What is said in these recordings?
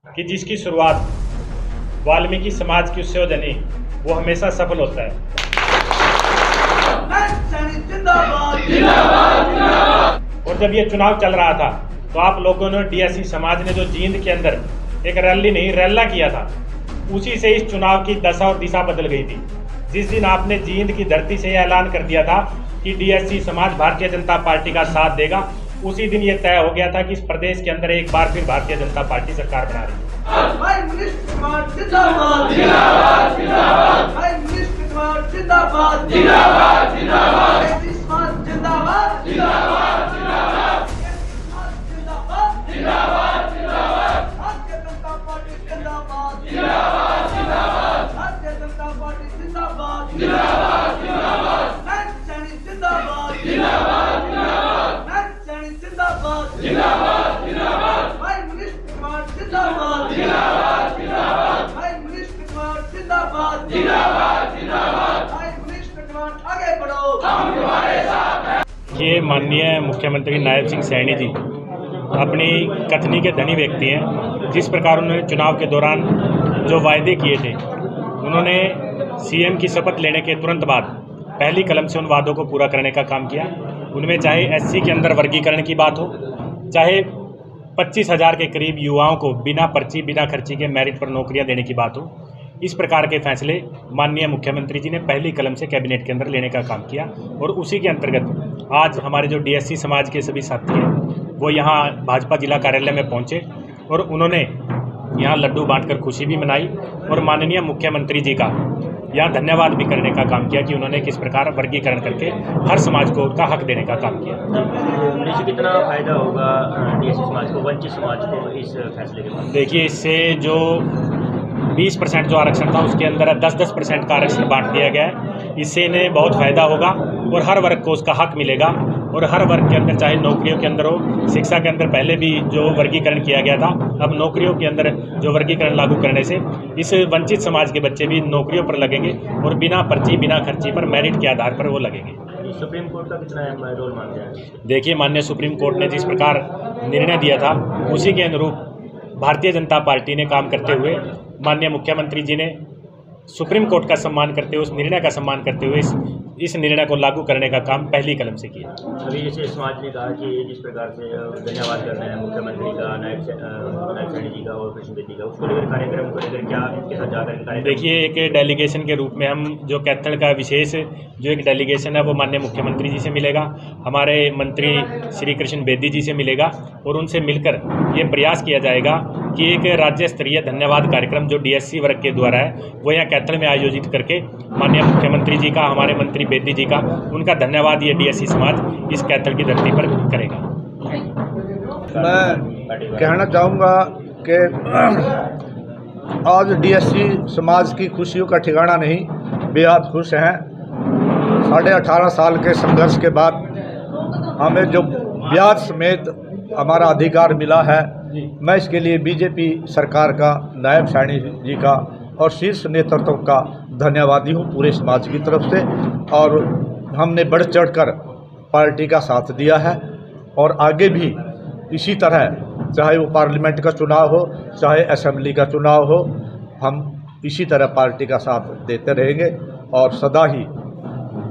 कि जिसकी शुरुआत वाल्मीकि समाज की उससे बनी वो हमेशा सफल होता है। और जब ये चुनाव चल रहा था तो आप लोगों ने डीएससी समाज ने जो जींद के अंदर एक रैली नहीं रैला किया था, उसी से इस चुनाव की दशा और दिशा बदल गई थी। जिस दिन आपने जींद की धरती से यह ऐलान कर दिया था कि डीएससी समाज भारतीय जनता पार्टी का साथ देगा, उसी दिन ये तय हो गया था कि इस प्रदेश के अंदर एक बार फिर भारतीय जनता पार्टी सरकार बना रही है। ये माननीय मुख्यमंत्री नायब सिंह सैनी जी अपनी कथनी के धनी व्यक्ति हैं। जिस प्रकार उन्होंने चुनाव के दौरान जो वायदे किए थे, उन्होंने सीएम की शपथ लेने के तुरंत बाद पहली कलम से उन वादों को पूरा करने का काम किया। उनमें चाहे एससी के अंदर वर्गीकरण की बात हो, चाहे 25,000 के करीब युवाओं को बिना पर्ची बिना खर्ची के मेरिट पर नौकरियां देने की बात हो, इस प्रकार के फैसले माननीय मुख्यमंत्री जी ने पहली कलम से कैबिनेट के अंदर लेने का काम किया। और उसी के अंतर्गत आज हमारे जो डीएससी समाज के सभी साथी हैं वो यहाँ भाजपा जिला कार्यालय में पहुँचे और उन्होंने यहाँ लड्डू बांटकर खुशी भी मनाई और माननीय मुख्यमंत्री जी का यहाँ धन्यवाद भी करने का काम किया कि उन्होंने किस प्रकार वर्गीकरण करके हर समाज को उसका हक देने का काम किया। निश्चित कितना फायदा होगा डीएससी समाज को, वंचित समाज को इस फैसले के बाद? देखिए, इससे जो 20% जो आरक्षण था उसके अंदर 10% का आरक्षण बांट दिया गया है। इससे इन्हें बहुत फ़ायदा होगा और हर वर्ग को उसका हक मिलेगा। और हर वर्ग के अंदर, चाहे नौकरियों के अंदर हो, शिक्षा के अंदर पहले भी जो वर्गीकरण किया गया था, अब नौकरियों के अंदर जो वर्गीकरण लागू करने से इस वंचित समाज के बच्चे भी नौकरियों पर लगेंगे और बिना पर्ची बिना खर्ची पर मेरिट के आधार पर वो लगेंगे। सुप्रीम कोर्ट का कितना रोल मानते हैं? देखिए, माननीय सुप्रीम कोर्ट ने जिस प्रकार निर्णय दिया था उसी के अनुरूप भारतीय जनता पार्टी ने काम करते हुए माननीय मुख्यमंत्री जी ने सुप्रीम कोर्ट का सम्मान करते हुए, उस निर्णय का सम्मान करते हुए इस निर्णय को लागू करने का काम पहली कलम से किया। अभी जैसे समाज ने कहा कि जिस प्रकार से धन्यवाद करना है मुख्यमंत्री का, नायब सैनी जी का और कृष्ण बेदी का, उसको लेकर कार्यक्रम को लेकर क्या इनके साथ जाकर? देखिए, एक डेलीगेशन के रूप में हम जो कैथल का विशेष जो एक डेलीगेशन है वो माननीय मुख्यमंत्री जी से मिलेगा, हमारे मंत्री श्री कृष्ण बेदी जी से मिलेगा और उनसे मिलकर ये प्रयास किया जाएगा कि एक राज्य स्तरीय धन्यवाद कार्यक्रम जो डीएससी वर्ग के द्वारा है वो यहाँ कैथल में आयोजित करके माननीय मुख्यमंत्री जी का, हमारे मंत्री बेदी जी का, उनका धन्यवाद ये डीएससी समाज इस कैथल की धरती पर करेगा। मैं कहना चाहूँगा कि आज डीएससी समाज की खुशियों का ठिकाना नहीं, बेहद खुश हैं। 18.5 साल के संघर्ष के बाद हमें जो ब्याज समेत हमारा अधिकार मिला है, मैं इसके लिए बीजेपी सरकार का, नायब सैनी जी का और शीर्ष नेतृत्व का धन्यवादी हूँ पूरे समाज की तरफ से। और हमने बढ़ चढ़कर पार्टी का साथ दिया है और आगे भी इसी तरह, चाहे वो पार्लियामेंट का चुनाव हो, चाहे असेंबली का चुनाव हो, हम इसी तरह पार्टी का साथ देते रहेंगे और सदा ही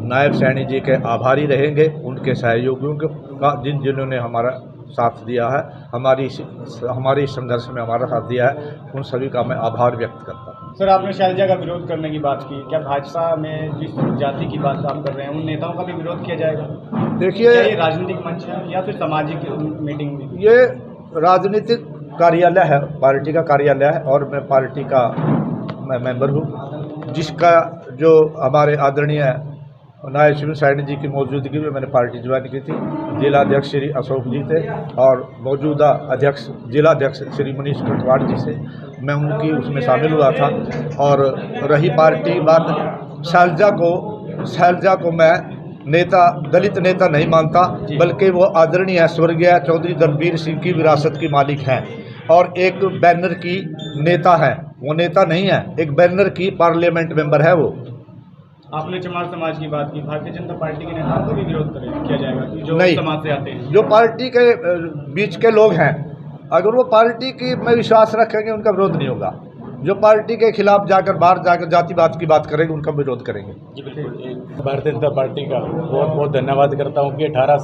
नायब सैनी जी के आभारी रहेंगे, उनके सहयोगियों का जिन्होंने हमारा साथ दिया है, हमारी संघर्ष में हमारा साथ दिया है, उन सभी का मैं आभार व्यक्त करता हूँ। सर, आपने शैलजा का विरोध करने की बात की, क्या भाजपा में जिस जाति की बात आप कर रहे हैं उन नेताओं का भी विरोध किया जाएगा? देखिए, ये राजनीतिक मंच है या फिर सामाजिक मीटिंग में? ये राजनीतिक कार्यालय है, पार्टी का कार्यालय है और मैं पार्टी का मेंबर हूँ, जिसका जो हमारे आदरणीय नायब सैनी जी की मौजूदगी में मैंने पार्टी ज्वाइन की थी। जिला अध्यक्ष श्री अशोक जी थे और मौजूदा अध्यक्ष जिला अध्यक्ष श्री मनीष कटवाड़ जी से मैं उनकी उसमें शामिल हुआ था। और रही पार्टी बात, शैलजा को मैं नेता, दलित नेता नहीं मानता, बल्कि वो आदरणीय स्वर्गीय चौधरी दलबीर सिंह की विरासत की मालिक हैं और एक बैनर की नेता है। वो नेता नहीं है, एक बैनर की पार्लियामेंट मेंबर है वो। आपने चमार समाज की बात की, भारतीय जनता पार्टी के नेताओं को भी विरोध किया जाएगा जो नहीं, समाज से आते हैं? जो पार्टी के बीच के लोग हैं अगर वो पार्टी की में विश्वास रखेंगे उनका विरोध नहीं होगा। जो पार्टी के खिलाफ जाकर बाहर जाकर जातिवाद की बात करेंगे उनका विरोध करेंगे। जी बिल्कुल। भारतीय जनता पार्टी का बहुत बहुत धन्यवाद करता हूँ कि 18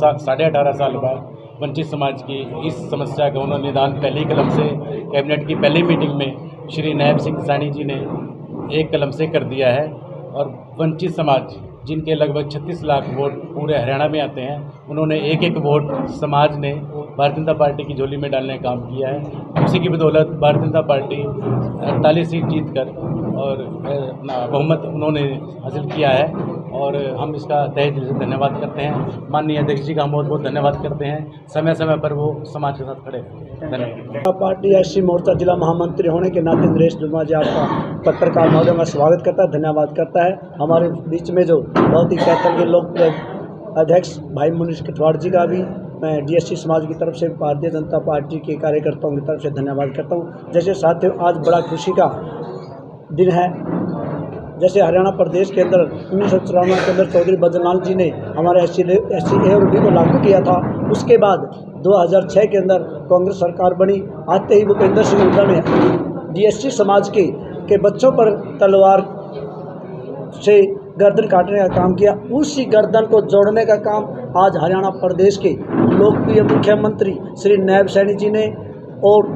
साल बाद वंचित समाज की इस समस्या का उन्होंने निदान पहली कलम से कैबिनेट की पहली मीटिंग में श्री नायब सिंह सैनी जी ने एक कलम से कर दिया है। और वंचित समाज जिनके लगभग 36 लाख वोट पूरे हरियाणा में आते हैं, उन्होंने एक एक वोट समाज ने भारतीय जनता पार्टी की झोली में डालने का काम किया है। उसी की बदौलत भारतीय जनता पार्टी 48 सीट जीत कर और अपना बहुमत उन्होंने हासिल किया है और हम इसका तहे दिल से धन्यवाद करते हैं। माननीय अध्यक्ष जी का हम बहुत बहुत धन्यवाद करते हैं, समय समय पर वो समाज के साथ खड़े हैं। धन्यवाद। पार्टी एससी मोर्चा जिला महामंत्री होने के नाते नरेश दुर्मा जी आपका पत्रकार महोदय का स्वागत करता है, धन्यवाद करता है। हमारे बीच में जो बहुत ही कैथल के लोग अध्यक्ष भाई मुनीश कटवाड़ जी का भी मैं डीएससी समाज की तरफ से भारतीय जनता पार्टी के कार्यकर्ताओं की तरफ से धन्यवाद करता हूँ। जैसे साथियों, आज बड़ा खुशी का दिन है। जैसे हरियाणा प्रदेश के अंदर 1994 के अंदर चौधरी बद्रीलाल जी ने हमारे एस सी ए और बी को लागू किया था। उसके बाद 2006 के अंदर कांग्रेस सरकार बनी। आते ही भूपेंद्र सिंह हुड्डा ने डीएससी समाज के बच्चों पर तलवार से गर्दन काटने का काम किया। उसी गर्दन को जोड़ने का काम आज हरियाणा प्रदेश के लोकप्रिय मुख्यमंत्री श्री नायब सैनी जी ने, और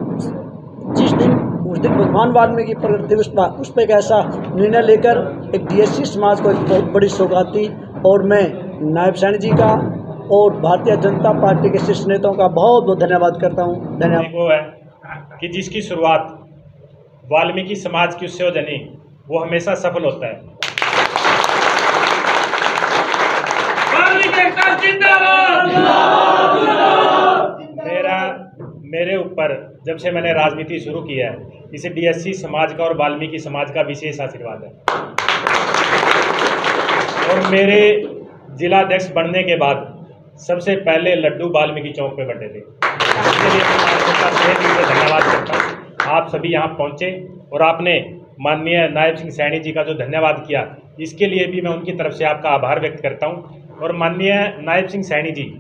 उस दिन भगवान वाल्मीकि प्रकट दिवस था, उस पर एक ऐसा निर्णय लेकर एक डीएससी समाज को एक बहुत बड़ी सौगात दी। और मैं नायब सैनी जी का और भारतीय जनता पार्टी के शीर्ष नेताओं का बहुत बहुत धन्यवाद करता हूँ। धन्यवाद। वो है कि जिसकी शुरुआत वाल्मीकि समाज की उससे हो जनी, वो हमेशा सफल होता है। मेरे ऊपर जब से मैंने राजनीति शुरू की है, इसे डीएससी समाज का और वाल्मीकि समाज का विशेष आशीर्वाद है। और मेरे जिलाध्यक्ष बनने के बाद सबसे पहले लड्डू वाल्मीकि चौक पे बटे थे। इसके लिए मैं धन्यवाद करता हूँ। आप सभी यहाँ पहुँचे और आपने माननीय नायब सिंह सैनी जी का जो धन्यवाद किया, इसके लिए भी मैं उनकी तरफ से आपका आभार व्यक्त करता हूँ। और माननीय नायब सिंह सैनी जी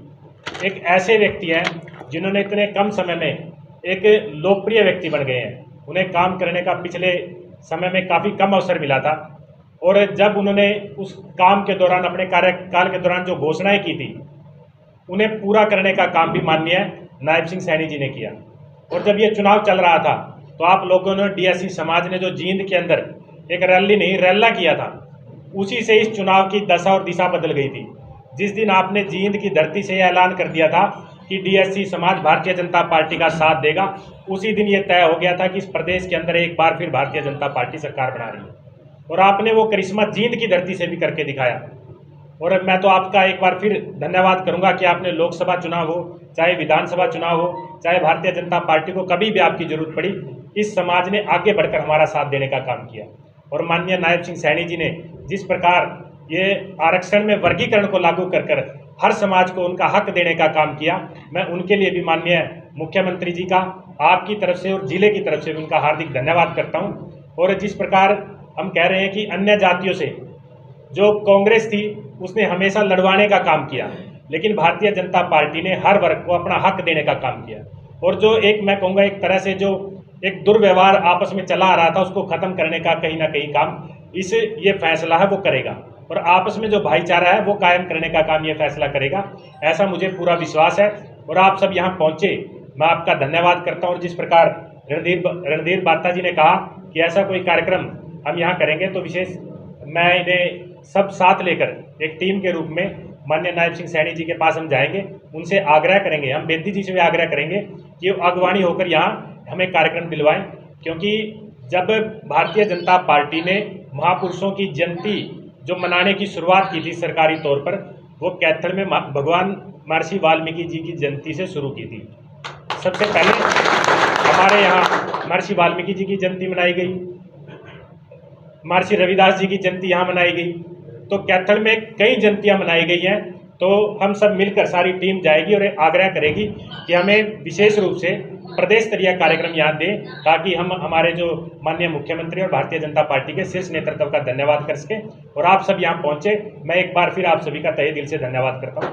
एक ऐसे व्यक्ति हैं जिन्होंने इतने कम समय में एक लोकप्रिय व्यक्ति बन गए हैं। उन्हें काम करने का पिछले समय में काफ़ी कम अवसर मिला था, और जब उन्होंने उस काम के दौरान, अपने कार्यकाल के दौरान जो घोषणाएं की थी, उन्हें पूरा करने का काम भी माननीय नायब सिंह सैनी जी ने किया। और जब ये चुनाव चल रहा था तो आप लोगों ने, डीएससी समाज ने जो जींद के अंदर एक रैली नहीं रैला किया था, उसी से इस चुनाव की दशा और दिशा बदल गई थी। जिस दिन आपने जींद की धरती से यह ऐलान कर दिया था कि डीएससी समाज भारतीय जनता पार्टी का साथ देगा, उसी दिन ये तय हो गया था कि इस प्रदेश के अंदर एक बार फिर भारतीय जनता पार्टी सरकार बना रही है। और आपने वो करिश्मा जींद की धरती से भी करके दिखाया। और मैं तो आपका एक बार फिर धन्यवाद करूंगा कि आपने लोकसभा चुनाव हो, चाहे विधानसभा चुनाव हो, चाहे भारतीय जनता पार्टी को कभी भी आपकी जरूरत पड़ी, इस समाज ने आगे बढ़कर हमारा साथ देने का काम किया। और माननीय नायब सिंह सैनी जी ने जिस प्रकार ये आरक्षण में वर्गीकरण को लागू कर हर समाज को उनका हक देने का काम किया, मैं उनके लिए भी माननीय मुख्यमंत्री जी का, आपकी तरफ से और जिले की तरफ से उनका हार्दिक धन्यवाद करता हूं। और जिस प्रकार हम कह रहे हैं कि अन्य जातियों से जो कांग्रेस थी उसने हमेशा लड़वाने का काम किया, लेकिन भारतीय जनता पार्टी ने हर वर्ग को अपना हक देने का काम किया। और जो एक, मैं कहूँगा, एक तरह से जो एक दुर्व्यवहार आपस में चला आ रहा था, उसको ख़त्म करने का कहीं ना कहीं काम ये फैसला है वो करेगा। और आपस में जो भाईचारा है वो कायम करने का काम ये फैसला करेगा, ऐसा मुझे पूरा विश्वास है। और आप सब यहाँ पहुँचे, मैं आपका धन्यवाद करता हूँ। और जिस प्रकार रणधीर बात्ता जी ने कहा कि ऐसा कोई कार्यक्रम हम यहाँ करेंगे, तो विशेष मैं इन्हें सब साथ लेकर एक टीम के रूप में माननीय नायब सिंह सैनी जी के पास हम जाएंगे, उनसे आग्रह करेंगे, हम बेदी जी से भी आग्रह करेंगे कि वो अगवानी होकर यहाँ हमें कार्यक्रम दिलवाएं। क्योंकि जब भारतीय जनता पार्टी ने महापुरुषों की जयंती जो मनाने की शुरुआत की थी सरकारी तौर पर, वो कैथल में भगवान महर्षि वाल्मीकि जी की जयंती से शुरू की थी। सबसे पहले हमारे यहाँ महर्षि वाल्मीकि जी की जयंती मनाई गई, महर्षि रविदास जी की जयंती यहाँ मनाई गई, तो कैथल में कई जयंतियाँ मनाई गई हैं। तो हम सब मिलकर सारी टीम जाएगी और आग्रह करेगी कि हमें विशेष रूप से प्रदेश स्तरीय कार्यक्रम यहाँ दें, ताकि हम हमारे जो माननीय मुख्यमंत्री और भारतीय जनता पार्टी के शीर्ष नेतृत्व का धन्यवाद कर सकें। और आप सब यहाँ पहुँचे, मैं एक बार फिर आप सभी का तहे दिल से धन्यवाद करता हूँ।